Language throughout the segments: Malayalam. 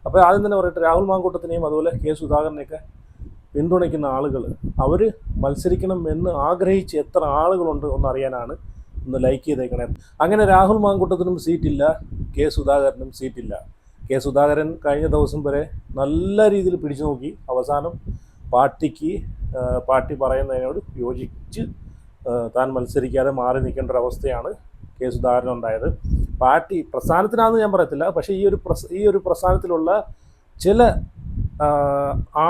അപ്പോൾ ആദ്യം തന്നെ പറയട്ടെ, രാഹുൽ മാങ്കൂട്ടത്തിനെയും അതുപോലെ കെ സുധാകരനെയൊക്കെ പിന്തുണയ്ക്കുന്ന ആളുകൾ അവർ മത്സരിക്കണം എന്ന് ആഗ്രഹിച്ച് എത്ര ആളുകളുണ്ട് എന്നറിയാനാണ് ഒന്ന് ലൈക്ക് ചെയ്തേക്കണേ. അങ്ങനെ രാഹുൽ മാങ്കൂട്ടത്തിനും സീറ്റില്ല, കെ സുധാകരനും സീറ്റില്ല. കെ സുധാകരൻ കഴിഞ്ഞ ദിവസം വരെ നല്ല രീതിയിൽ പിടിച്ചു നോക്കി. അവസാനം പാർട്ടി പറയുന്നതിനോട് യോജിച്ച് താൻ മത്സരിക്കാതെ മാറി നിൽക്കേണ്ട ഒരവസ്ഥയാണ് കെ സുധാകരൻ ഉണ്ടായത്. പാർട്ടി പ്രസ്ഥാനത്തിനാണെന്ന് ഞാൻ പറയത്തില്ല, പക്ഷേ ഈ ഒരു പ്രസ്ഥാനത്തിലുള്ള ചില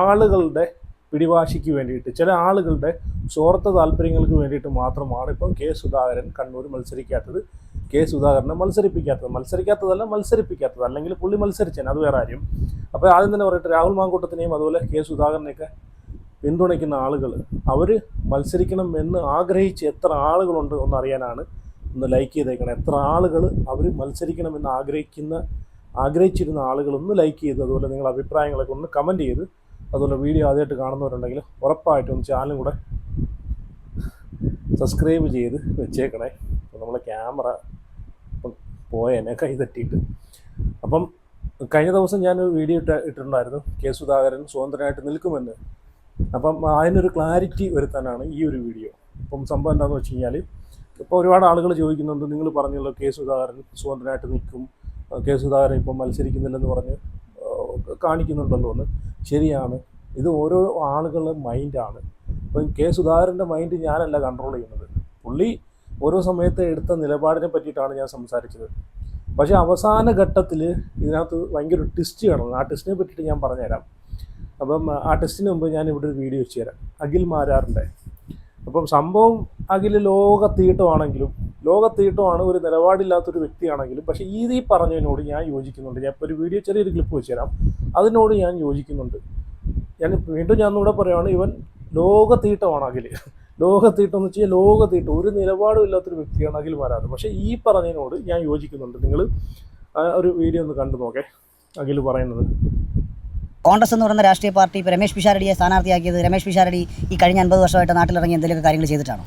ആളുകളുടെ പിടിവാശിക്ക് വേണ്ടിയിട്ട്, ചില ആളുകളുടെ സ്വാർത്ഥ താല്പര്യങ്ങൾക്ക് വേണ്ടിയിട്ട് മാത്രമാണ് ഇപ്പം കെ സുധാകരൻ കണ്ണൂർ മത്സരിക്കാത്തത്, കെ സുധാകരനെ മത്സരിപ്പിക്കാത്തത്. അല്ലെങ്കിൽ പുള്ളി മത്സരിച്ചേനെ, അത് വേറെ കാര്യം. അപ്പോൾ ആദ്യം തന്നെ പറയട്ടെ, രാഹുൽ മാങ്കൂട്ടത്തിനെയും അതുപോലെ കെ സുധാകരനെയൊക്കെ പിന്തുണയ്ക്കുന്ന ആളുകൾ അവർ മത്സരിക്കണം എന്ന് ആഗ്രഹിച്ച് എത്ര ആളുകളുണ്ട് എന്നറിയാനാണ് ഒന്ന് ലൈക്ക് ചെയ്തേക്കണം. എത്ര ആളുകൾ അവർ മത്സരിക്കണമെന്ന് ആഗ്രഹിച്ചിരുന്ന ആളുകളൊന്ന് ലൈക്ക് ചെയ്ത്, അതുപോലെ നിങ്ങളുടെ അഭിപ്രായങ്ങളൊക്കെ ഒന്ന് കമൻറ്റ് ചെയ്ത്, അതുപോലെ വീഡിയോ ആദ്യമായിട്ട് കാണുന്നവരുണ്ടെങ്കിൽ ഉറപ്പായിട്ടും ചാനലും കൂടെ സബ്സ്ക്രൈബ് ചെയ്ത് വെച്ചേക്കണേ. നമ്മളെ ക്യാമറ പോയേനെ കൈ തട്ടിയിട്ട്. അപ്പം കഴിഞ്ഞ ദിവസം ഞാനൊരു വീഡിയോ ഇട്ടിട്ടുണ്ടായിരുന്നു, കെ സുധാകരൻ സ്വതന്ത്രനായിട്ട് നിൽക്കുമെന്ന്. അപ്പം അതിനൊരു ക്ലാരിറ്റി വരുത്താനാണ് ഈ ഒരു വീഡിയോ. അപ്പം സംഭവം എന്താണെന്ന് വെച്ച് കഴിഞ്ഞാൽ, ഇപ്പോൾ ഒരുപാട് ആളുകൾ ചോദിക്കുന്നുണ്ട്, നിങ്ങൾ പറഞ്ഞല്ലോ കെ സുധാകരൻ സ്വതന്ത്രനായിട്ട് നിൽക്കും, കെ സുധാകരൻ ഇപ്പം മത്സരിക്കുന്നില്ലെന്ന് പറഞ്ഞ് കാണിക്കുന്നുണ്ടല്ലോ എന്ന്. ശരിയാണ്, ഇത് ഓരോ ആളുകളുടെ മൈൻഡാണ്. ഇപ്പം കെ സുധാകരൻ്റെ മൈൻഡ് ഞാനല്ല കൺട്രോൾ ചെയ്യുന്നത്. പുള്ളി ഓരോ സമയത്ത് എടുത്ത നിലപാടിനെ പറ്റിയിട്ടാണ് ഞാൻ സംസാരിച്ചത്. പക്ഷേ അവസാന ഘട്ടത്തിൽ ഇതിനകത്ത് ഭയങ്കര ട്വിസ്റ്റ് കാണുന്നു. ആ ട്വിസ്റ്റിനെ പറ്റിയിട്ട് ഞാൻ പറഞ്ഞുതരാം. അപ്പം ആ ടെസ്റ്റിന് മുമ്പ് ഞാൻ ഇവിടെ ഒരു വീഡിയോ വെച്ച് തരാം, അഖിൽ മാരാറിൻ്റെ. അപ്പം സംഭവം അഖിൽ ലോകത്തീട്ടമാണ്, ഒരു നിലപാടില്ലാത്തൊരു വ്യക്തിയാണെങ്കിലും, പക്ഷേ ഈ പറഞ്ഞതിനോട് ഞാൻ യോജിക്കുന്നുണ്ട്. ഞാൻ ഇപ്പോൾ ഒരു വീഡിയോ ചെറിയൊരു ക്ലിപ്പ് വെച്ച് തരാം, അതിനോട് ഞാൻ യോജിക്കുന്നുണ്ട്. ഞാൻ ഒന്നുകൂടെ പറയുകയാണ്, ഇവൻ ലോകത്തീട്ടമാണ് അഖിൽ. ലോകത്തീട്ടം എന്ന് വെച്ചാൽ ലോകത്തീട്ടം, ഒരു നിലപാടും ഇല്ലാത്തൊരു വ്യക്തിയാണ് അഖിൽ മാരാർ. പക്ഷേ ഈ പറഞ്ഞതിനോട് ഞാൻ യോജിക്കുന്നുണ്ട്. നിങ്ങൾ ഒരു വീഡിയോ ഒന്ന് കണ്ടു നോക്കേ, അഖിൽ പറയുന്നത്. കോൺഗ്രസ് എന്ന് പറയുന്ന രാഷ്ട്രീയ പാർട്ടി ഇപ്പോൾ രമേശ് പിഷാരടിയെ സ്ഥാനാർത്ഥിയാക്കിയത്, രമേശ് പിഷാരടി ഈ കഴിഞ്ഞ 50 വർഷമായിട്ട് നാട്ടിലിറങ്ങി എന്തെങ്കിലുമൊക്കെ കാര്യങ്ങൾ ചെയ്തിട്ടാണോ?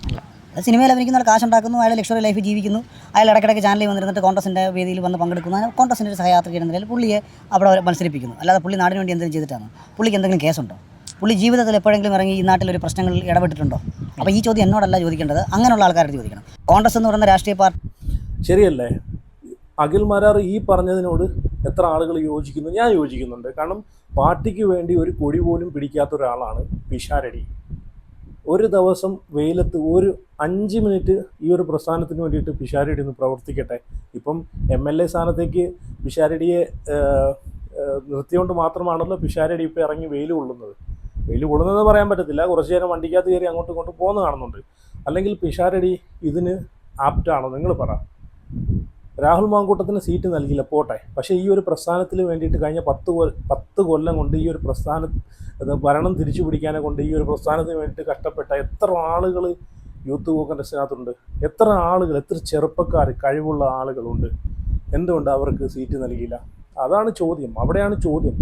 അത് സിനിമയിൽ അഭിനയിക്കുന്ന കാശുണ്ടാക്കുന്നു, അയാൾ ലക്ഷറി ലൈഫ് ജീവിക്കുന്നു, അയാൾ ഇടയ്ക്കിടയ്ക്ക് ചാനലിൽ വന്നിരുന്നിട്ട് കോൺഗ്രസിൻ്റെ വേദിയിൽ വന്ന് പങ്കെടുക്കുന്നു, കോൺഗ്രസിൻ്റെ ഒരു സഹയാത്രിക എന്ന നിലയിൽ പുള്ളിയെ അവിടെ മത്സരിപ്പിക്കുന്നു. അല്ലാതെ പുള്ളി നാടിന് വേണ്ടി എന്തെങ്കിലും ചെയ്തിട്ടാണ്? പുള്ളിക്ക് എന്തെങ്കിലും കേസുണ്ടോ? പുള്ളി ജീവിതത്തിൽ എപ്പോഴെങ്കിലും ഇറങ്ങി ഈ നാട്ടിലൊരു പ്രശ്നങ്ങളിൽ ഇടപെട്ടിട്ടുണ്ടോ? അപ്പോൾ ഈ ചോദ്യം എന്നോടല്ല ചോദിക്കേണ്ടത്, അങ്ങനെയുള്ള ആൾക്കാരോട് ചോദിക്കണം. കോൺഗ്രസ് എന്ന് പറയുന്ന രാഷ്ട്രീയ പാർട്ടി ശരിയല്ലേ? അഖിൽ മാരാർ ഈ പറഞ്ഞതിനോട് എത്ര ആളുകൾ യോജിക്കുന്നു? ഞാൻ യോജിക്കുന്നുണ്ട്. കാരണം പാർട്ടിക്ക് വേണ്ടി ഒരു കൊടി പോലും പിടിക്കാത്ത ഒരാളാണ് പിഷാരടി. ഒരു ദിവസം വെയിലത്ത് ഒരു 5 മിനിറ്റ് ഈ ഒരു പ്രസ്ഥാനത്തിന് വേണ്ടിയിട്ട് പിഷാരടി ഒന്ന് പ്രവർത്തിക്കട്ടെ. ഇപ്പം MLA സ്ഥാനത്തേക്ക് പിഷാരടിയെ നിർത്തിയോണ്ട് മാത്രമാണല്ലോ പിഷാരടി ഇപ്പോൾ ഇറങ്ങി വെയിൽ കൊള്ളുന്നതെന്ന് പറയാൻ പറ്റത്തില്ല. കുറച്ച് നേരം വണ്ടിക്കകത്ത് കയറി അങ്ങോട്ടും ഇങ്ങോട്ടും പോകുന്ന കാണുന്നുണ്ട്. അല്ലെങ്കിൽ പിഷാരടി ഇതിന് ആപ്റ്റാണോ? നിങ്ങൾ പറ. രാഹുൽ മാങ്കൂട്ടത്തിന് സീറ്റ് നൽകില്ല, പോട്ടെ. പക്ഷേ ഈ ഒരു പ്രസ്ഥാനത്തിന് വേണ്ടിയിട്ട് കഴിഞ്ഞ 10 കൊല്ലം കൊണ്ട് ഈ ഒരു ഭരണം തിരിച്ചു പിടിക്കാനെ കൊണ്ട് ഈ ഒരു പ്രസ്ഥാനത്തിന് വേണ്ടിയിട്ട് കഷ്ടപ്പെട്ട എത്ര ആളുകൾ യൂത്ത് കോൺഗ്രസിനകത്തുണ്ട്, എത്ര ചെറുപ്പക്കാർ, കഴിവുള്ള ആളുകളുണ്ട്. എന്തുകൊണ്ട് അവർക്ക് സീറ്റ് നൽകിയില്ല? അതാണ് ചോദ്യം, അവിടെയാണ് ചോദ്യം.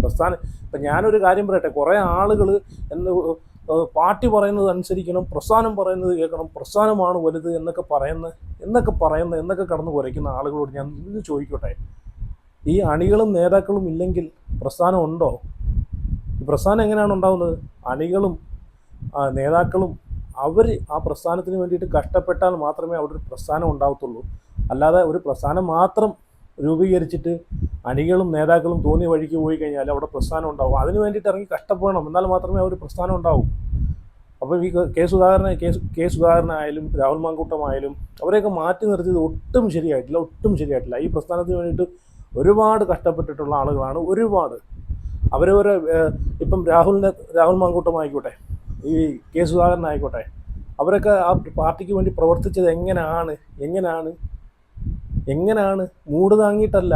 ഇപ്പം ഞാനൊരു കാര്യം പറയട്ടെ, കുറേ ആളുകൾ പാർട്ടി പറയുന്നത് അനുസരിക്കണം, പ്രസ്ഥാനം പറയുന്നത് കേൾക്കണം, പ്രസ്ഥാനമാണ് വലുത് എന്നൊക്കെ കടന്നു കുറയ്ക്കുന്ന ആളുകളോട് ഞാൻ ഇത് ചോദിക്കട്ടെ, ഈ അണികളും നേതാക്കളും ഇല്ലെങ്കിൽ പ്രസ്ഥാനം ഉണ്ടോ? ഈ പ്രസ്ഥാനം എങ്ങനെയാണ് ഉണ്ടാകുന്നത്? അണികളും നേതാക്കളും അവർ ആ പ്രസ്ഥാനത്തിന് വേണ്ടിയിട്ട് കഷ്ടപ്പെട്ടാൽ മാത്രമേ അവിടെ ഒരു പ്രസ്ഥാനം ഉണ്ടാകത്തുള്ളൂ. അല്ലാതെ ഒരു പ്രസ്ഥാനം മാത്രം രൂപീകരിച്ചിട്ട് അണികളും നേതാക്കളും തോന്നിയ വഴിക്ക് പോയി കഴിഞ്ഞാൽ അവിടെ പ്രസ്ഥാനം ഉണ്ടാവും. അതിന് വേണ്ടിയിട്ട് ഇറങ്ങി കഷ്ടപ്പെടണം, എന്നാൽ മാത്രമേ ആ ഒരു പ്രസ്ഥാനം ഉണ്ടാവൂ. അപ്പോൾ ഈ കെ സുധാകരനായാലും രാഹുൽ മാങ്കൂട്ടമായാലും അവരെയൊക്കെ മാറ്റി നിർത്തിയത് ഒട്ടും ശരിയായിട്ടില്ല. ഈ പ്രസ്ഥാനത്തിന് വേണ്ടിയിട്ട് ഒരുപാട് കഷ്ടപ്പെട്ടിട്ടുള്ള ആളുകളാണ്, ഒരുപാട്. അവരവരെ ഇപ്പം രാഹുൽ മാങ്കൂട്ടമായിക്കോട്ടെ, ഈ കെ സുധാകരനായിക്കോട്ടെ, അവരൊക്കെ ആ പാർട്ടിക്ക് വേണ്ടി പ്രവർത്തിച്ചത് എങ്ങനെയാണ് മൂട് താങ്ങിയിട്ടല്ല.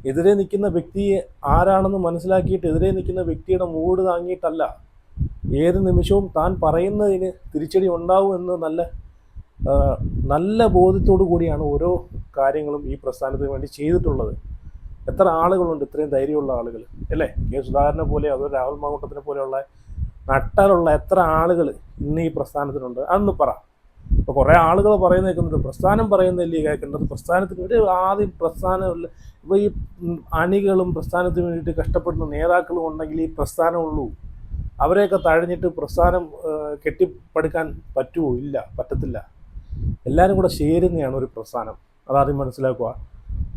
എതിരെ നിൽക്കുന്ന വ്യക്തിയെ ആരാണെന്ന് മനസ്സിലാക്കിയിട്ട് എതിരെ നിൽക്കുന്ന വ്യക്തിയുടെ മൂട് താങ്ങിയിട്ടല്ല. ഏത് നിമിഷവും താൻ പറയുന്നതിന് തിരിച്ചടി ഉണ്ടാവും എന്ന് നല്ല ബോധ്യത്തോടു കൂടിയാണ് ഓരോ കാര്യങ്ങളും ഈ പ്രസ്ഥാനത്തിന് വേണ്ടി ചെയ്തിട്ടുള്ളത്. എത്ര ആളുകളുണ്ട് ഇത്രയും ധൈര്യമുള്ള ആളുകൾ, അല്ലേ? കെ സുധാകരനെ പോലെ, അതോ രാഹുൽ മാങ്കൂട്ടത്തിനെ പോലെയുള്ള നട്ടാലുള്ള എത്ര ആളുകൾ ഇന്ന് ഈ പ്രസ്ഥാനത്തിനുണ്ട്? അതൊന്ന് പറ. ഇപ്പോൾ കുറേ ആളുകൾ പറയുന്ന കേൾക്കുന്നുണ്ട്, പ്രസ്ഥാനം പറയുന്നില്ലേ കേൾക്കേണ്ടത്, പ്രസ്ഥാനത്തിന് ഒരു ആദ്യം പ്രസ്ഥാനമില്ല. ഇപ്പോൾ ഈ അണികളും പ്രസ്ഥാനത്തിന് വേണ്ടിയിട്ട് കഷ്ടപ്പെടുന്ന നേതാക്കളും ഉണ്ടെങ്കിൽ ഈ പ്രസ്ഥാനമുള്ളൂ. അവരെയൊക്കെ തഴഞ്ഞിട്ട് പ്രസ്ഥാനം കെട്ടിപ്പടുക്കാൻ പറ്റുമോ? ഇല്ല, പറ്റത്തില്ല. എല്ലാവരും കൂടെ ചേരുന്നതാണ് ഒരു പ്രസ്ഥാനം, അതാദ്യം മനസ്സിലാക്കുക.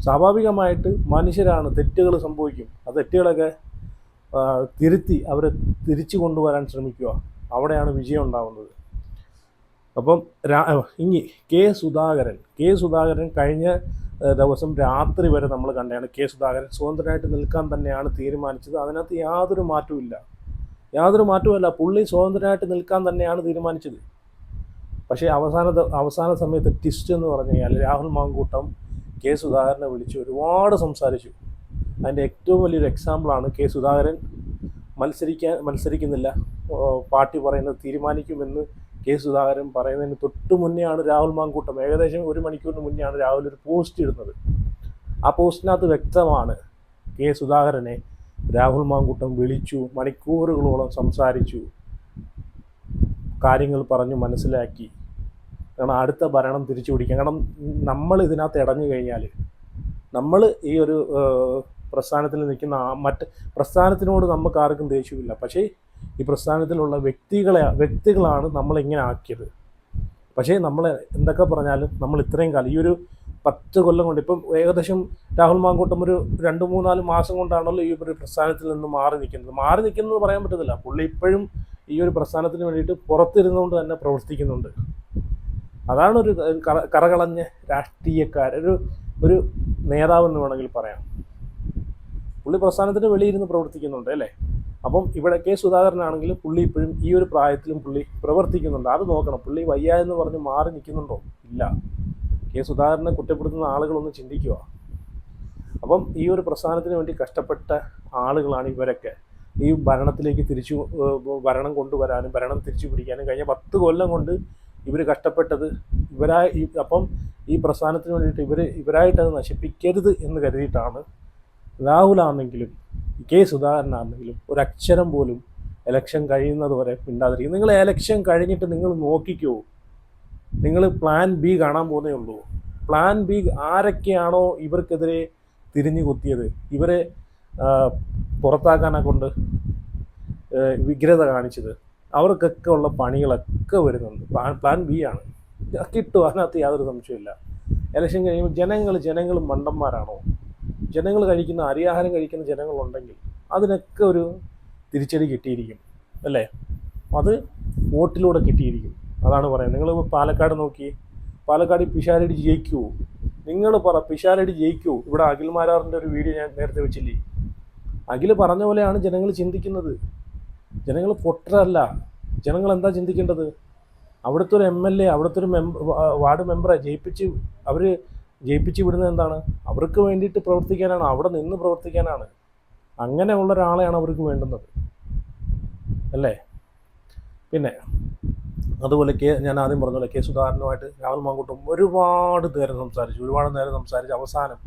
സ്വാഭാവികമായിട്ട് മനുഷ്യരാണ്, തെറ്റുകൾ സംഭവിക്കും. ആ തെറ്റുകളൊക്കെ തിരുത്തി അവരെ തിരിച്ചു കൊണ്ടുവരാൻ ശ്രമിക്കുക. അവിടെയാണ് വിജയം ഉണ്ടാകുന്നത്. അപ്പം ഇനി കെ സുധാകരൻ കഴിഞ്ഞ ദിവസം രാത്രി വരെ നമ്മൾ കണ്ടതാണ്. കെ സുധാകരൻ സ്വതന്ത്രനായിട്ട് നിൽക്കാൻ തന്നെയാണ് തീരുമാനിച്ചത്. അതിനകത്ത് യാതൊരു മാറ്റവുമല്ല. പുള്ളി സ്വതന്ത്രനായിട്ട് നിൽക്കാൻ തന്നെയാണ് തീരുമാനിച്ചത്. പക്ഷേ അവസാന സമയത്ത് ട്വിസ്റ്റ് എന്ന് പറഞ്ഞു കഴിഞ്ഞാൽ രാഹുൽ മാങ്കൂട്ടം കെ സുധാകരനെ വിളിച്ച് ഒരുപാട് സംസാരിച്ചു. അതിൻ്റെ ഏറ്റവും വലിയൊരു എക്സാമ്പിളാണ് കെ സുധാകരൻ മത്സരിക്കുന്നില്ല, പാർട്ടി പറയുന്നത് തീരുമാനിക്കുമെന്ന് കെ സുധാകരൻ പറയുന്നതിന് തൊട്ട് മുന്നെയാണ് രാഹുൽ മാങ്കൂട്ടം, ഏകദേശം 1 മണിക്കൂറിന് മുന്നെയാണ് രാഹുൽ ഒരു പോസ്റ്റ് ഇടുന്നത്. ആ പോസ്റ്റിനകത്ത് വ്യക്തമാണ് കെ സുധാകരനെ രാഹുൽ മാങ്കൂട്ടം വിളിച്ചു, മണിക്കൂറുകളോളം സംസാരിച്ചു, കാര്യങ്ങൾ പറഞ്ഞു മനസ്സിലാക്കി. കാരണം അടുത്ത ഭരണം തിരിച്ചു പിടിക്കാൻ. കാരണം നമ്മൾ ഇതിനകത്ത് ഇടഞ്ഞു കഴിഞ്ഞാൽ, നമ്മൾ ഈ ഒരു പ്രസ്ഥാനത്തിൽ നിൽക്കുന്ന മറ്റ് പ്രസ്ഥാനത്തിനോട് നമുക്ക് ആർക്കും ദേഷ്യമില്ല. പക്ഷേ ഈ പ്രസ്ഥാനത്തിലുള്ള വ്യക്തികളാണ് നമ്മളിങ്ങനെ ആക്കിയത്. പക്ഷേ നമ്മൾ എന്തൊക്കെ പറഞ്ഞാലും നമ്മൾ ഇത്രയും കാലം, ഈ ഒരു 10 കൊല്ലം കൊണ്ട്, ഇപ്പം ഏകദേശം രാഹുൽ മാങ്കൂട്ടം ഒരു 2-3-4 മാസം കൊണ്ടാണല്ലോ ഈ ഒരു പ്രസ്ഥാനത്തിൽ നിന്ന് മാറി നിൽക്കുന്നത് പറയാൻ പറ്റത്തില്ല. പുള്ളി ഇപ്പോഴും ഈ ഒരു പ്രസ്ഥാനത്തിന് വേണ്ടിയിട്ട് പുറത്തിരുന്നുകൊണ്ട് തന്നെ പ്രവർത്തിക്കുന്നുണ്ട്. അതാണ് ഒരു കറകളഞ്ഞ ഒരു നേതാവെന്ന് വേണമെങ്കിൽ പറയാം. പുള്ളി പ്രസ്ഥാനത്തിന് വെളിയിരുന്ന് പ്രവർത്തിക്കുന്നുണ്ട് അല്ലേ. അപ്പം ഇവിടെ കെ സുധാകരനാണെങ്കിലും പുള്ളി ഇപ്പോഴും ഈ ഒരു പ്രായത്തിലും പുള്ളി പ്രവർത്തിക്കുന്നുണ്ട്. അത് നോക്കണം. പുള്ളി വയ്യ എന്ന് പറഞ്ഞ് മാറി നിൽക്കുന്നുണ്ടോ? ഇല്ല. കെ സുധാകരനെ കുറ്റപ്പെടുത്തുന്ന ആളുകളൊന്ന് ചിന്തിക്കുക. അപ്പം ഈ ഒരു പ്രസ്ഥാനത്തിന് വേണ്ടി കഷ്ടപ്പെട്ട ആളുകളാണ് ഇവരൊക്കെ. ഈ ഭരണത്തിലേക്ക് ഭരണം കൊണ്ടുവരാനും ഭരണം തിരിച്ചു പിടിക്കാനും കഴിഞ്ഞ 10 കൊല്ലം കൊണ്ട് ഇവർ കഷ്ടപ്പെട്ടത് അപ്പം ഈ പ്രസ്ഥാനത്തിന് വേണ്ടിയിട്ട് ഇവരായിട്ടത് നശിപ്പിക്കരുത് എന്ന് കരുതിയിട്ടാണ് രാഹുലാണെങ്കിലും കെ സുധാകരനാണെങ്കിലും ഒരക്ഷരം പോലും ഇലക്ഷൻ കഴിയുന്നത് വരെ മിണ്ടാതിരിക്കും. നിങ്ങൾ ഇലക്ഷൻ കഴിഞ്ഞിട്ട് നിങ്ങൾ നോക്കിക്കോ, നിങ്ങൾ പ്ലാൻ ബി കാണാൻ പോകുന്നേ ഉള്ളൂ. പ്ലാൻ ബി ആരൊക്കെയാണോ ഇവർക്കെതിരെ തിരിഞ്ഞു കുത്തിയത്, ഇവരെ പുറത്താക്കാനെ കൊണ്ട് വ്യഗ്രത കാണിച്ചത്, അവർക്കൊക്കെ ഉള്ള പണികളൊക്കെ വരുന്നുണ്ട്. പ്ലാൻ ബി ആണ്, കിട്ടും, അതിനകത്ത് യാതൊരു സംശയമില്ല. ഇലക്ഷൻ കഴിയുമ്പോൾ ജനങ്ങൾ മണ്ടന്മാരാണോ? ജനങ്ങൾ അരിയാഹാരം കഴിക്കുന്ന ജനങ്ങളുണ്ടെങ്കിൽ അതിനൊക്കെ ഒരു തിരിച്ചടി കിട്ടിയിരിക്കും അല്ലേ. അത് വോട്ടിലൂടെ കിട്ടിയിരിക്കും. അതാണ് പറയുന്നത്. നിങ്ങൾ പാലക്കാട് നോക്കി, പാലക്കാട് പിഷാരടി ജയിക്കുമോ? നിങ്ങൾ പറ, പിഷാരടി ജയിക്കുമോ? ഇവിടെ അഖിൽ മാരാറിൻ്റെ ഒരു വീഡിയോ ഞാൻ നേരത്തെ വെച്ചില്ലേ. അഖിൽ പറഞ്ഞ പോലെയാണ് ജനങ്ങൾ ചിന്തിക്കുന്നത്. ജനങ്ങൾ പൊട്ടരല്ല. ജനങ്ങൾ എന്താ ചിന്തിക്കേണ്ടത്? അവിടുത്തെ ഒരു MLA, അവിടുത്തെ ഒരു വാർഡ് മെമ്പറെ ജയിപ്പിച്ച് വിടുന്നത് എന്താണ്? അവർക്ക് വേണ്ടിയിട്ട് പ്രവർത്തിക്കാനാണ്, അവിടെ നിന്ന് പ്രവർത്തിക്കാനാണ്. അങ്ങനെയുള്ള ഒരാളെയാണ് അവർക്ക് വേണ്ടുന്നത് അല്ലേ. പിന്നെ അതുപോലെ ഞാൻ ആദ്യം പറഞ്ഞ പോലെ കെ സുധാകരനുമായിട്ട് രാഹുൽ മാങ്കൂട്ടം ഒരുപാട് നേരം സംസാരിച്ച് അവസാനം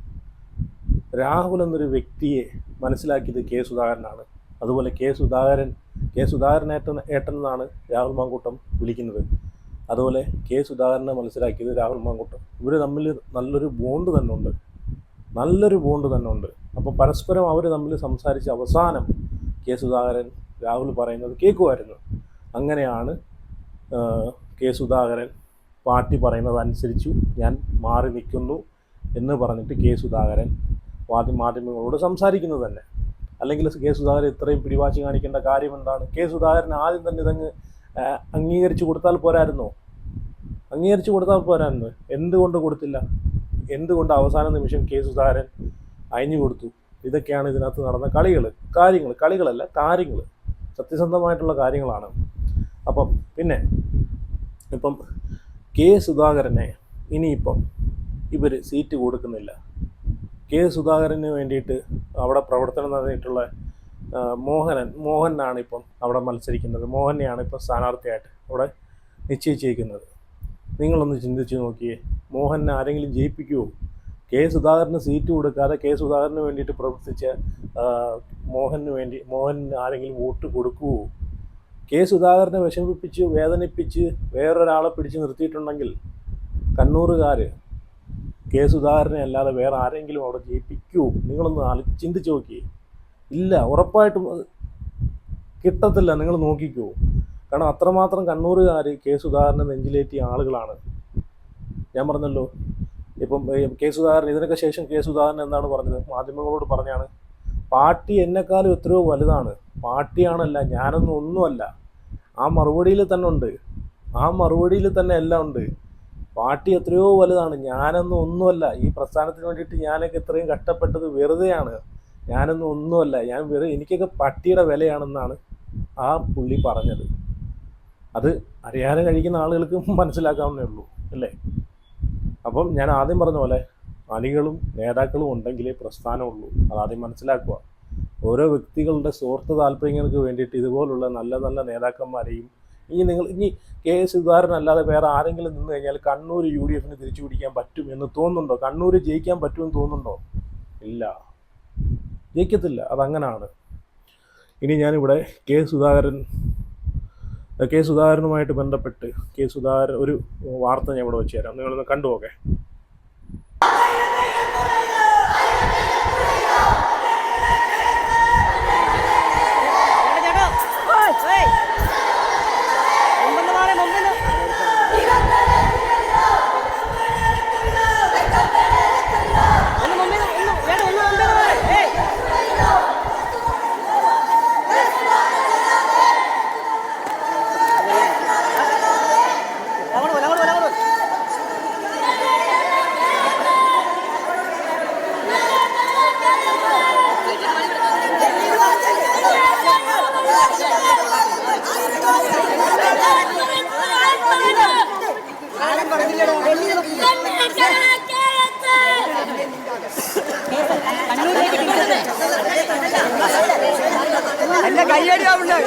രാഹുൽ എന്നൊരു വ്യക്തിയെ മനസ്സിലാക്കിയത് കെ സുധാകരനാണ്. അതുപോലെ കെ സുധാകരൻ ഏട്ടൻ എന്നാണ് രാഹുൽ മാങ്കൂട്ടം വിളിക്കുന്നത്. അതുപോലെ കെ സുധാകരനെ മനസ്സിലാക്കിയത് രാഹുൽ മാങ്കൂട്ടം. ഇവർ തമ്മിൽ നല്ലൊരു ബോണ്ട് തന്നെ ഉണ്ട്. അപ്പോൾ പരസ്പരം അവർ തമ്മിൽ സംസാരിച്ച് അവസാനം കെ സുധാകരൻ രാഹുൽ പറയുന്നത് കേൾക്കുമായിരുന്നു. അങ്ങനെയാണ് കെ സുധാകരൻ പാർട്ടി പറയുന്നത് അനുസരിച്ചു ഞാൻ മാറി നിൽക്കുന്നു എന്ന് പറഞ്ഞിട്ട് കെ സുധാകരൻ മാധ്യമങ്ങളോട് സംസാരിക്കുന്നത് തന്നെ. അല്ലെങ്കിൽ കെ സുധാകരൻ ഇത്രയും പിടിവാശി കാണിക്കേണ്ട കാര്യം എന്താണ്? കെ സുധാകരൻ ആദ്യം തന്നെ ഇതങ്ങ് അംഗീകരിച്ചു കൊടുത്താൽ പോരായിരുന്നോ? എന്തുകൊണ്ട് കൊടുത്തില്ല? എന്തുകൊണ്ട് അവസാന നിമിഷം കെ സുധാകരൻ അയഞ്ഞു കൊടുത്തു? ഇതൊക്കെയാണ് ഇതിനകത്ത് നടന്ന കാര്യങ്ങൾ, സത്യസന്ധമായിട്ടുള്ള കാര്യങ്ങളാണ്. അപ്പം പിന്നെ ഇപ്പം കെ സുധാകരനെ ഇനിയിപ്പം ഇവർ സീറ്റ് കൊടുക്കുന്നില്ല. കെ സുധാകരന് വേണ്ടിയിട്ട് അവിടെ പ്രവർത്തനം നടന്നിട്ടുള്ള മോഹനാണ് ഇപ്പം അവിടെ മത്സരിക്കുന്നത്. മോഹനെയാണ് ഇപ്പം സ്ഥാനാർത്ഥിയായിട്ട് അവിടെ നിശ്ചയിച്ചിരിക്കുന്നത്. നിങ്ങളൊന്ന് ചിന്തിച്ച് നോക്കിയേ, മോഹനെ ആരെങ്കിലും ജയിപ്പിക്കുമോ? കെ സുധാകരന് സീറ്റ് കൊടുക്കാതെ കെ സുധാകരന് വേണ്ടിയിട്ട് പ്രവർത്തിച്ച മോഹന് ആരെങ്കിലും വോട്ട് കൊടുക്കുമോ? കെ സുധാകരനെ വിഷമിപ്പിച്ച് വേദനിപ്പിച്ച് വേറൊരാളെ പിടിച്ച് നിർത്തിയിട്ടുണ്ടെങ്കിൽ കണ്ണൂരുകാർ കെ സുധാകരനെ അല്ലാതെ വേറെ ആരെങ്കിലും അവിടെ ജയിപ്പിക്കുമോ? നിങ്ങളൊന്ന് ചിന്തിച്ച് നോക്കിയേ. ഇല്ല, ഉറപ്പായിട്ടും കിട്ടത്തില്ല. നിങ്ങൾ നോക്കിക്കോ. കാരണം അത്രമാത്രം കണ്ണൂരുകാർ കെ സുധാകരനെ നെഞ്ചിലേറ്റിയ ആളുകളാണ്. ഞാൻ പറഞ്ഞല്ലോ, ഇപ്പം കെ സുധാകരൻ ഇതിനൊക്കെ ശേഷം കെ സുധാകരൻ എന്താണ് പറഞ്ഞത്? മാധ്യമങ്ങളോട് പറഞ്ഞാണ്, പാർട്ടി എന്നെക്കാളും എത്രയോ വലുതാണ്, പാർട്ടിയാണല്ല, ഞാനൊന്നും ഒന്നുമല്ല. ആ മറുപടിയിൽ തന്നെ ഉണ്ട്, ആ മറുപടിയിൽ തന്നെ എല്ലാം ഉണ്ട്. പാർട്ടി എത്രയോ വലുതാണ്, ഞാനൊന്നും ഒന്നുമല്ല. ഈ പ്രസ്ഥാനത്തിന് വേണ്ടിയിട്ട് ഞാനൊക്കെ ഇത്രയും കഷ്ടപ്പെട്ടത് വെറുതെയാണ്, ഞാനൊന്നും ഒന്നുമല്ല, എനിക്കൊക്കെ പട്ടിയുടെ വിലയാണെന്നാണ് ആ പുള്ളി പറഞ്ഞത്. അത് അറിയാതെ കഴിക്കുന്ന ആളുകൾക്ക് മനസ്സിലാക്കാവുന്നേ ഉള്ളൂ, അല്ലേ? അപ്പം ഞാൻ ആദ്യം പറഞ്ഞ പോലെ അണികളും നേതാക്കളും ഉണ്ടെങ്കിലേ പ്രസ്ഥാനമുള്ളൂ. അതാദ്യം മനസ്സിലാക്കുക. ഓരോ വ്യക്തികളുടെ സ്വാർത്ഥ താല്പര്യങ്ങൾക്ക് വേണ്ടിയിട്ട് ഇതുപോലുള്ള നല്ല നല്ല നേതാക്കന്മാരെയും ഇനി കെ സുധാകരൻ അല്ലാതെ വേറെ ആരെങ്കിലും നിന്ന് കഴിഞ്ഞാൽ കണ്ണൂർ UDF തിരിച്ചു പിടിക്കാൻ പറ്റും എന്ന് തോന്നുന്നുണ്ടോ? കണ്ണൂർ ജയിക്കാൻ പറ്റുമെന്ന് തോന്നുന്നുണ്ടോ? ഇല്ല, ജയിക്കത്തില്ല. അതങ്ങനാണ്. ഇനി ഞാനിവിടെ കെ സുധാകരനുമായിട്ട് ബന്ധപ്പെട്ട് കെ സുധാകരൻ ഒരു വാർത്ത ഞാൻ ഇവിടെ വെച്ച് തരാം, നിങ്ങളൊന്ന് കണ്ടുപോകെ. എന്റെ കയ്യടിയാവുണ്ട്.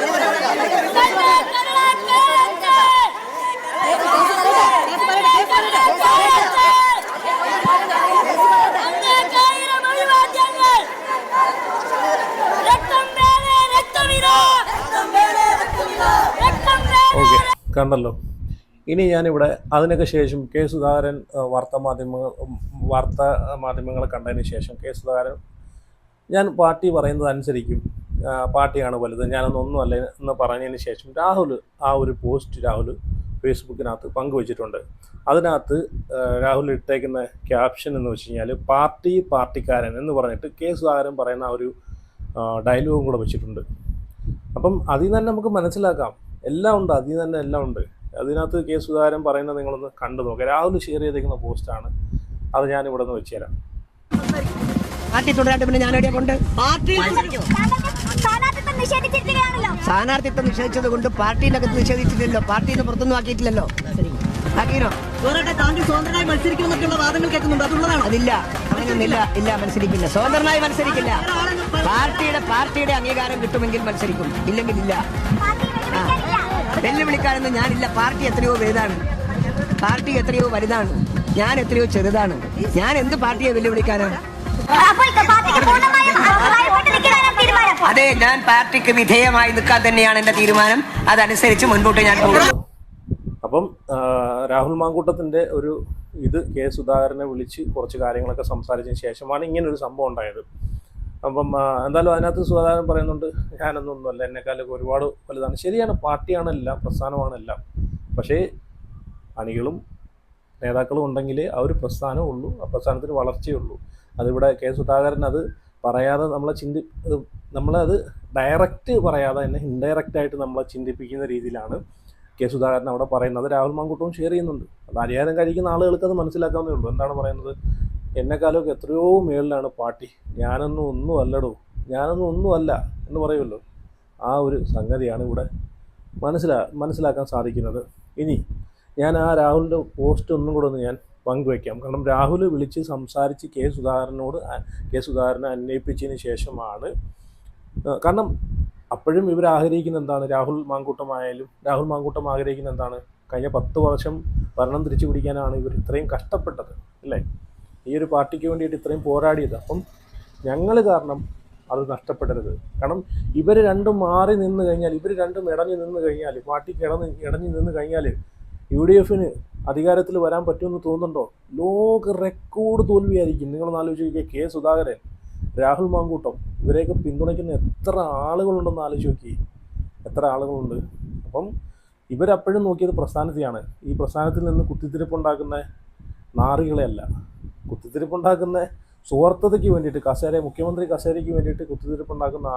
ഓക്കെ, കണ്ടല്ലോ. ഇനി ഞാനിവിടെ അതിനൊക്കെ ശേഷം കെ സുധാകരൻ വാർത്താ മാധ്യമങ്ങളെ കണ്ടതിന് ശേഷം കെ സുധാകരൻ ഞാൻ പാർട്ടി പറയുന്നത് അനുസരിക്കും, പാർട്ടിയാണ് വലുത്, ഞാനൊന്നൊന്നുമല്ല എന്ന് പറഞ്ഞതിന് ശേഷം രാഹുൽ ആ ഒരു പോസ്റ്റ് ഫേസ്ബുക്കിനകത്ത് പങ്കുവച്ചിട്ടുണ്ട്. അതിനകത്ത് രാഹുൽ ഇട്ടേക്കുന്ന ക്യാപ്ഷൻ എന്ന് വെച്ച് കഴിഞ്ഞാൽ പാർട്ടിക്കാരൻ എന്ന് പറഞ്ഞിട്ട് കെ സുധാകരൻ പറയുന്ന ആ ഒരു ഡയലോഗും കൂടെ വെച്ചിട്ടുണ്ട്. അപ്പം അതിൽ നിന്ന് തന്നെ നമുക്ക് മനസ്സിലാക്കാം, എല്ലാം ഉണ്ട്, അതിൽ തന്നെ എല്ലാം ഉണ്ട്. അതിനകത്ത് കെ സുധാകരൻ പറയുന്നത് നിങ്ങളൊന്ന് കണ്ടു നോക്കാം. രാഹുൽ ഷെയർ ചെയ്തേക്കുന്ന പോസ്റ്റാണ്, അത് ഞാനിവിടെ നിന്ന് വെച്ച് തരാം. പാർട്ടി തുടരാണ്ട് പിന്നെ ഞാനെവിടെ കൊണ്ട് സ്ഥാനാർത്ഥിത്വം നിഷേധിച്ചത് കൊണ്ട് പാർട്ടിയിലകത്ത് നിഷേധിച്ചിട്ടില്ലല്ലോ, പാർട്ടിയിൽ നിന്ന് പുറത്തൊന്നും ആക്കിയിട്ടില്ലല്ലോ. ആക്കിയോ? അതില്ല, അങ്ങനെയൊന്നുമില്ല. ഇല്ല, മത്സരിക്കില്ല, സ്വതന്ത്രമായി മത്സരിക്കില്ല. പാർട്ടിയുടെ അംഗീകാരം കിട്ടുമെങ്കിൽ മത്സരിക്കും, ഇല്ലെങ്കിൽ ഇല്ല. വെല്ലുവിളിക്കാനൊന്നും ഞാനില്ല. പാർട്ടി എത്രയോ വലുതാണ്, പാർട്ടി എത്രയോ വലുതാണ്, ഞാൻ എത്രയോ ചെറുതാണ്. ഞാൻ എന്ത് പാർട്ടിയെ വെല്ലുവിളിക്കാനാണ്? അതെ, ഞാൻ പാർട്ടിക്ക് വിധേയമായി നിൽക്കാൻ തന്നെയാണ് എന്റെ തീരുമാനം. അതനുസരിച്ച് മുൻപോട്ട് ഞാൻ പോകും. അപ്പം രാഹുൽ മാങ്കൂട്ടത്തിൻ്റെ ഒരു കെ സുധാകരനെ വിളിച്ച് കുറച്ച് കാര്യങ്ങളൊക്കെ സംസാരിച്ചതിന് ശേഷമാണ് ഇങ്ങനൊരു സംഭവം ഉണ്ടായത്. അപ്പം എന്തായാലും അതിനകത്ത് സുധാകരൻ പറയുന്നുണ്ട്, ഞാനൊന്നൊന്നുമല്ല, എന്നെക്കാലൊക്കെ ഒരുപാട് വലുതാണ്. ശരിയാണ്, പാർട്ടിയാണെല്ലാം, പ്രസ്ഥാനമാണെല്ലാം. പക്ഷേ അണികളും നേതാക്കളും ഉണ്ടെങ്കിലേ ആ ഒരു പ്രസ്ഥാനം ഉള്ളൂ, ആ പ്രസ്ഥാനത്തിന് വളർച്ചയുള്ളൂ. അതിവിടെ കെ സുധാകരൻ അത് പറയാതെ നമ്മളത് ഡയറക്റ്റ് പറയാതെ തന്നെ ഇൻഡയറക്റ്റായിട്ട് നമ്മളെ ചിന്തിപ്പിക്കുന്ന രീതിയിലാണ് കെ സുധാകരൻ അവിടെ പറയുന്നത്. രാഹുൽ മാങ്കൂട്ടവും ഷെയർ ചെയ്യുന്നുണ്ട്. അത് അറിയാതെ കഴിക്കുന്ന ആളുകൾക്ക് അത് മനസ്സിലാക്കാവുന്നേ ഉള്ളൂ. എന്താണ് പറയുന്നത്? എന്നെക്കാലമൊക്കെ എത്രയോ മേളിലാണ് പാർട്ടി, ഞാനൊന്നും ഒന്നും അല്ല എന്ന് പറയുമല്ലോ. ആ ഒരു സംഗതിയാണ് ഇവിടെ മനസ്സിലാക്കാൻ സാധിക്കുന്നത്. ഇനി ഞാൻ ആ രാഹുലിൻ്റെ പോസ്റ്റ് ഒന്നും കൂടെ ഞാൻ പങ്കുവയ്ക്കാം. കാരണം രാഹുൽ വിളിച്ച് സംസാരിച്ച് കെ സുധാകരനെ അന്വയിപ്പിച്ചതിന് ശേഷമാണ്. കാരണം അപ്പോഴും ഇവർ ആഗ്രഹിക്കുന്ന എന്താണ്? രാഹുൽ മാങ്കൂട്ടം ആഗ്രഹിക്കുന്ന എന്താണ്? കഴിഞ്ഞ 10 വർഷം ഭരണം തിരിച്ചു പിടിക്കാനാണ് ഇവർ ഇത്രയും കഷ്ടപ്പെട്ടത്, അല്ലേ? ഈ ഒരു പാർട്ടിക്ക് വേണ്ടിയിട്ട് ഇത്രയും പോരാടിയത്. അപ്പം ഞങ്ങൾ കാരണം അത് നഷ്ടപ്പെടരുത്. കാരണം ഇവർ രണ്ടും മാറി നിന്ന് കഴിഞ്ഞാൽ, ഇവർ രണ്ടും ഇടഞ്ഞു നിന്ന് കഴിഞ്ഞാൽ, പാർട്ടിക്ക് ഇടഞ്ഞു നിന്ന് കഴിഞ്ഞാൽ UDF അധികാരത്തിൽ വരാൻ പറ്റുമെന്ന് തോന്നുന്നുണ്ടോ? ലോക റെക്കോർഡ് തോൽവിയായിരിക്കും. നിങ്ങളൊന്ന് ആലോചിച്ച് നോക്കിയാൽ കെ സുധാകരൻ, രാഹുൽ മാങ്കൂട്ടം ഇവരെയൊക്കെ പിന്തുണയ്ക്കുന്ന എത്ര ആളുകളുണ്ടെന്ന് ആലോചിച്ച് നോക്കി, എത്ര ആളുകളുണ്ട്. അപ്പം ഇവരപ്പോഴും നോക്കിയത് പ്രസ്ഥാനത്തെയാണ്. ഈ പ്രസ്ഥാനത്തിൽ നിന്ന് കുത്തിത്തിരിപ്പുണ്ടാക്കുന്ന നാറികളെയല്ല, കുത്തിത്തിരിപ്പുണ്ടാക്കുന്ന സ്വാർത്ഥതയ്ക്ക് വേണ്ടിയിട്ട്, മുഖ്യമന്ത്രി കസേരയ്ക്ക് വേണ്ടിയിട്ട് കുത്തിത്തിരിപ്പുണ്ടാക്കുന്ന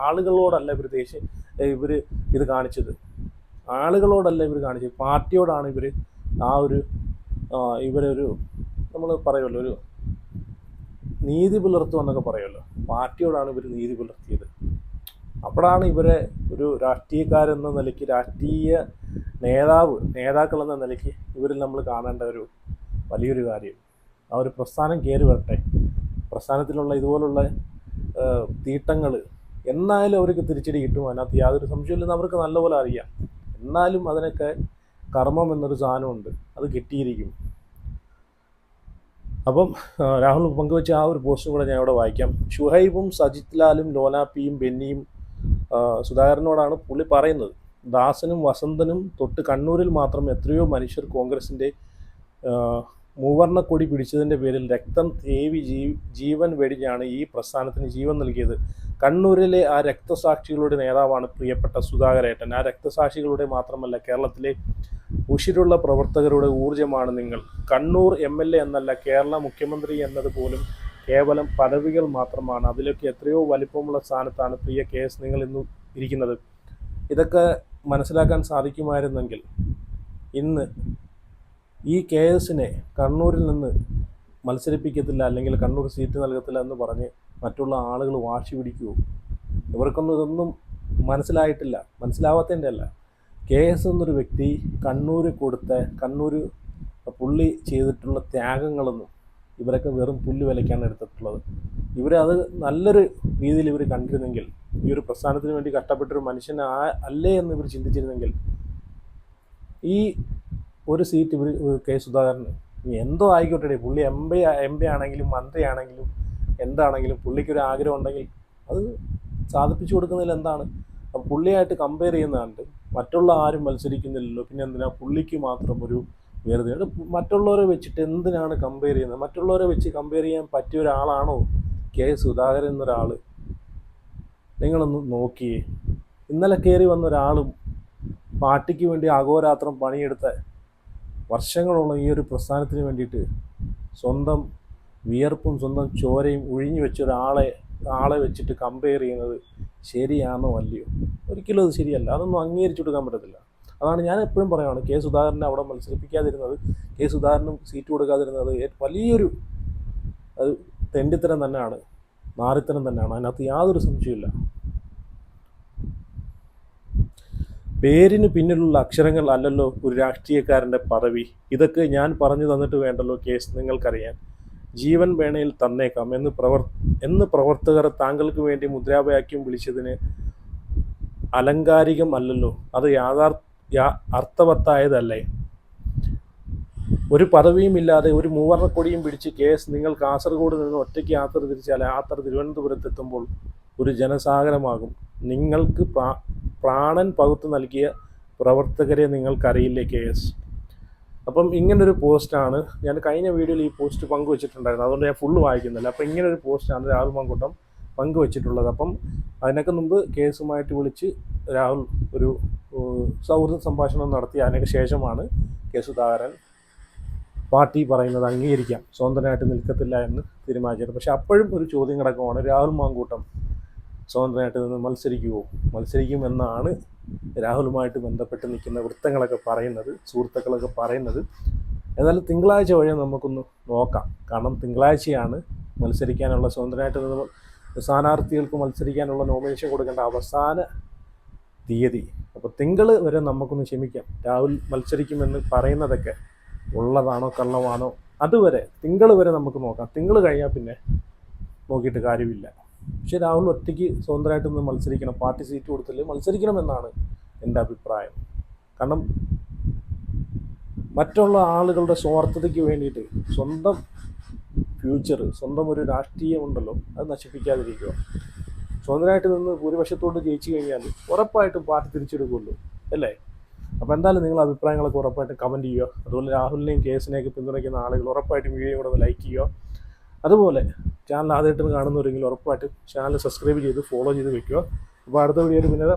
ആളുകളോടല്ല ഇവർ ഇത് കാണിച്ചത്. ആളുകളോടല്ല ഇവർ കാണിച്ചത്, പാർട്ടിയോടാണ് ഇവർ ഇവരൊരു നമ്മൾ പറയുമല്ലോ, ഒരു നീതി പുലർത്തുക എന്നൊക്കെ പറയുമല്ലോ, പാർട്ടിയോടാണ് ഇവർ നീതി പുലർത്തിയത്. അപ്പോഴാണ് ഇവരെ ഒരു രാഷ്ട്രീയക്കാരെന്ന നിലയ്ക്ക്, രാഷ്ട്രീയ നേതാക്കൾ എന്ന നിലയ്ക്ക് ഇവരിൽ നമ്മൾ കാണേണ്ട ഒരു വലിയൊരു കാര്യം. ആ ഒരു പ്രസ്ഥാനം കയറി വരട്ടെ, പ്രസ്ഥാനത്തിലുള്ള ഇതുപോലുള്ള തീട്ടങ്ങൾ എന്നാലും അവർക്ക് തിരിച്ചടി കിട്ടും, അതിനകത്ത് യാതൊരു സംശയമില്ലെന്ന് അവർക്ക് നല്ലപോലെ അറിയാം. എന്നാലും അതിനൊക്കെ കർമ്മം എന്നൊരു സാധനമുണ്ട്, അത് കിട്ടിയിരിക്കും. അപ്പം രാഹുൽ പങ്കുവെച്ച ആ ഒരു പോസ്റ്റും കൂടെ ഞാൻ ഇവിടെ വായിക്കാം. ഷുഹൈബും സജിത് ലാലും ലോലാപ്പിയും ബെന്നിയും സുധാകരനോടാണ് പുള്ളി പറയുന്നത്. ദാസനും വസന്തനും തൊട്ട് കണ്ണൂരിൽ മാത്രം എത്രയോ മനുഷ്യർ കോൺഗ്രസിൻ്റെ മൂവർണ്ണക്കൊടി പിടിച്ചതിൻ്റെ പേരിൽ രക്തം തേവി ജീവൻ വെടിഞ്ഞാണ് ഈ പ്രസ്ഥാനത്തിന് ജീവൻ നൽകിയത്. കണ്ണൂരിലെ ആ രക്തസാക്ഷികളുടെ നേതാവാണ് പ്രിയപ്പെട്ട സുധാകരേട്ടൻ. ആ രക്തസാക്ഷികളുടെ മാത്രമല്ല, കേരളത്തിലെ ഉശിരുള്ള പ്രവർത്തകരുടെ ഊർജ്ജമാണ് നിങ്ങൾ. കണ്ണൂർ MLA എന്നല്ല, കേരള മുഖ്യമന്ത്രി എന്നത് പോലും കേവലം പദവികൾ മാത്രമാണ്. അതിലൊക്കെ എത്രയോ വലിപ്പമുള്ള സ്ഥാനത്താണ് പ്രിയ KS നിങ്ങൾ ഇന്ന് ഇരിക്കുന്നത്. ഇതൊക്കെ മനസ്സിലാക്കാൻ സാധിക്കുമായിരുന്നെങ്കിൽ ഇന്ന് ഈ KSനെ കണ്ണൂരിൽ നിന്ന് മത്സരിപ്പിക്കത്തില്ല, അല്ലെങ്കിൽ കണ്ണൂർ സീറ്റ് നൽകത്തില്ല എന്ന് പറഞ്ഞ് മറ്റുള്ള ആളുകൾ വാശി പിടിക്കുമോ? ഇവർക്കൊന്നും ഇതൊന്നും മനസ്സിലായിട്ടില്ല. മനസ്സിലാവാത്തതിൻ്റെ അല്ല, KS എന്നൊരു വ്യക്തി കണ്ണൂർ പുള്ളി ചെയ്തിട്ടുള്ള ത്യാഗങ്ങളൊന്നും ഇവരൊക്കെ വെറും പുല്ല് വിലയ്ക്കാണ് എടുത്തിട്ടുള്ളത്. ഇവരത് നല്ലൊരു രീതിയിൽ ഇവർ കണ്ടിരുന്നെങ്കിൽ, ഈ ഒരു പ്രസ്ഥാനത്തിന് വേണ്ടി കഷ്ടപ്പെട്ടൊരു മനുഷ്യൻ അല്ലേ എന്ന് ഇവർ ചിന്തിച്ചിരുന്നെങ്കിൽ, ഈ ഒരു സീറ്റ് ഇവർ കെ സുധാകരന് എന്തോ ആയിക്കോട്ടെ, പുള്ളി MP ആണെങ്കിലും മന്ത്രിയാണെങ്കിലും എന്താണെങ്കിലും പുള്ളിക്കൊരു ആഗ്രഹം ഉണ്ടെങ്കിൽ അത് സാധിപ്പിച്ചു കൊടുക്കുന്നതിൽ എന്താണ്? അപ്പം പുള്ളിയായിട്ട് കമ്പയർ ചെയ്യുന്നതുകൊണ്ട് മറ്റുള്ള ആരും മത്സരിക്കുന്നില്ലല്ലോ, പിന്നെ എന്തിനാ പുള്ളിക്ക് മാത്രം ഒരു വേർതിരിവ്? മറ്റുള്ളവരെ വെച്ചിട്ട് എന്തിനാണ് കമ്പയർ ചെയ്യുന്നത്? മറ്റുള്ളവരെ വെച്ച് കമ്പയർ ചെയ്യാൻ പറ്റിയ ഒരാളാണോ കെ സുധാകരൻ എന്നൊരാൾ? നിങ്ങളൊന്ന് നോക്കിയേ. ഇന്നലെ കയറി വന്ന ഒരാളും പാർട്ടിക്ക് വേണ്ടി അഹോരാത്രം പണിയെടുത്ത വർഷങ്ങളോളം ഈ ഒരു പ്രസ്ഥാനത്തിന് വേണ്ടിയിട്ട് സ്വന്തം വിയർപ്പും സ്വന്തം ചോരയും ഒഴിഞ്ഞു വെച്ച ആളെ വെച്ചിട്ട് കമ്പയർ ചെയ്യുന്നത് ശരിയാണോ അല്ലയോ? ഒരിക്കലും അത് ശരിയല്ല. അതൊന്നും അംഗീകരിച്ചു കൊടുക്കാൻ പറ്റത്തില്ല. അതാണ് ഞാൻ എപ്പോഴും പറയുകയാണ്, കെ സുധാകരനെ അവിടെ മത്സരിപ്പിക്കാതിരുന്നത്, കെ സുധാകരനും സീറ്റ് കൊടുക്കാതിരുന്നത് വലിയൊരു അത് തെണ്ടിത്തരം തന്നെയാണ്, നാറിത്തരം തന്നെയാണ്. അതിനകത്ത് യാതൊരു സംശയമില്ല. പേരിന് പിന്നിലുള്ള അക്ഷരങ്ങൾ അല്ലല്ലോ ഒരു രാഷ്ട്രീയക്കാരൻ്റെ പദവി. ഇതൊക്കെ ഞാൻ പറഞ്ഞു തന്നിട്ട് വേണ്ടല്ലോ കേസ് നിങ്ങൾക്കറിയാൻ. ജീവൻ വേണയിൽ തന്നേക്കാം എന്ന് പ്രവർത്തകർ താങ്കൾക്ക് വേണ്ടി മുദ്രാവാക്യം വിളിച്ചതിന് അലങ്കാരികം അല്ലല്ലോ, അത് അർത്ഥവത്തായതല്ലേ? ഒരു പദവിയുമില്ലാതെ ഒരു മൂവർണ്ണക്കൊടിയും പിടിച്ച് കേസ് നിങ്ങൾ കാസർഗോഡ് നിന്ന് ഒറ്റയ്ക്ക് യാത്ര തിരിച്ചാൽ യാത്ര തിരുവനന്തപുരത്തെത്തുമ്പോൾ ഒരു ജനസാഗരമാകും. നിങ്ങൾക്ക് പ്രാണൻ പകുത്തു നൽകിയ പ്രവർത്തകരെ നിങ്ങൾക്കറിയില്ലേ KS? അപ്പം ഇങ്ങനൊരു പോസ്റ്റാണ് ഞാൻ കഴിഞ്ഞ വീഡിയോയിൽ ഈ പോസ്റ്റ് പങ്കുവച്ചിട്ടുണ്ടായിരുന്നു, അതുകൊണ്ട് ഞാൻ ഫുള്ള് വായിക്കുന്നില്ല. അപ്പം ഇങ്ങനൊരു പോസ്റ്റാണ് രാഹുൽ മാങ്കൂട്ടം പങ്കുവച്ചിട്ടുള്ളത്. അപ്പം അതിനൊക്കെ മുമ്പ് KSുമായിട്ട് വിളിച്ച് രാഹുൽ ഒരു സൗഹൃദ സംഭാഷണം നടത്തി. അതിനൊക്കെ ശേഷമാണ് കെ സുധാകരൻ പാർട്ടി പറയുന്നത് അംഗീകരിക്കാം, സ്വതന്ത്രനായിട്ട് നിൽക്കത്തില്ല എന്ന് തീരുമാനിച്ചത്. പക്ഷെ അപ്പോഴും ഒരു ചോദ്യം കിടക്കുവാണ്, രാഹുൽ മാങ്കൂട്ടം സ്വതന്ത്രനായിട്ട് നിന്ന് മത്സരിക്കുമെന്നാണ് രാഹുലുമായിട്ട് ബന്ധപ്പെട്ട് നിൽക്കുന്ന വൃത്തങ്ങളൊക്കെ പറയുന്നത്, സുഹൃത്തുക്കളൊക്കെ പറയുന്നത്. എന്നാലും തിങ്കളാഴ്ച വഴി നമുക്കൊന്ന് നോക്കാം. കാരണം തിങ്കളാഴ്ചയാണ് മത്സരിക്കാനുള്ള, സ്വതന്ത്രനായിട്ട് നിന്ന് സ്ഥാനാർത്ഥികൾക്ക് മത്സരിക്കാനുള്ള നോമിനേഷൻ കൊടുക്കേണ്ട അവസാന തീയതി. അപ്പോൾ തിങ്കൾ വരെ നമുക്കൊന്ന് ക്ഷമിക്കാം. രാഹുൽ മത്സരിക്കുമെന്ന് പറയുന്നതൊക്കെ ഉള്ളതാണോ കള്ളമാണോ, അതുവരെ തിങ്കൾ വരെ നമുക്ക് നോക്കാം. തിങ്കൾ കഴിഞ്ഞാൽ പിന്നെ നോക്കിയിട്ട് കാര്യമില്ല. പക്ഷേ രാഹുൽ ഒറ്റയ്ക്ക് സ്വതന്ത്രമായിട്ട് നിന്ന് മത്സരിക്കണം, പാർട്ടി സീറ്റ് കൊടുത്തില്ലേ മത്സരിക്കണമെന്നാണ് എൻ്റെ അഭിപ്രായം. കാരണം മറ്റുള്ള ആളുകളുടെ സ്വാർത്ഥതയ്ക്ക് വേണ്ടിയിട്ട് സ്വന്തം ഫ്യൂച്ചർ, സ്വന്തം ഒരു രാഷ്ട്രീയം ഉണ്ടല്ലോ, അത് നശിപ്പിക്കാതിരിക്കുക. സ്വതന്ത്രമായിട്ട് നിന്ന് ഭൂരിപക്ഷത്തോട് ജയിച്ചു കഴിഞ്ഞാൽ ഉറപ്പായിട്ടും പാർട്ടി തിരിച്ചെടുക്കുമല്ലോ, അല്ലേ? അപ്പോൾ എന്തായാലും നിങ്ങളുടെ അഭിപ്രായങ്ങളൊക്കെ ഉറപ്പായിട്ടും കമൻറ്റ് ചെയ്യുക. അതുപോലെ രാഹുലിനെയും കേസിനെയൊക്കെ പിന്തുണയ്ക്കുന്ന ആളുകൾ ഉറപ്പായിട്ടും വീഡിയോ കൂടെ ഒന്ന് ലൈക്ക് ചെയ്യുക. അതുപോലെ ചാനൽ ആദ്യമായിട്ട് കാണുന്നവരെങ്കിൽ ഉറപ്പായിട്ടും ചാനൽ സബ്സ്ക്രൈബ് ചെയ്ത് ഫോളോ ചെയ്ത് വെക്കുക. അപ്പോൾ അടുത്ത വീഡിയോയിൽ പിന്നെ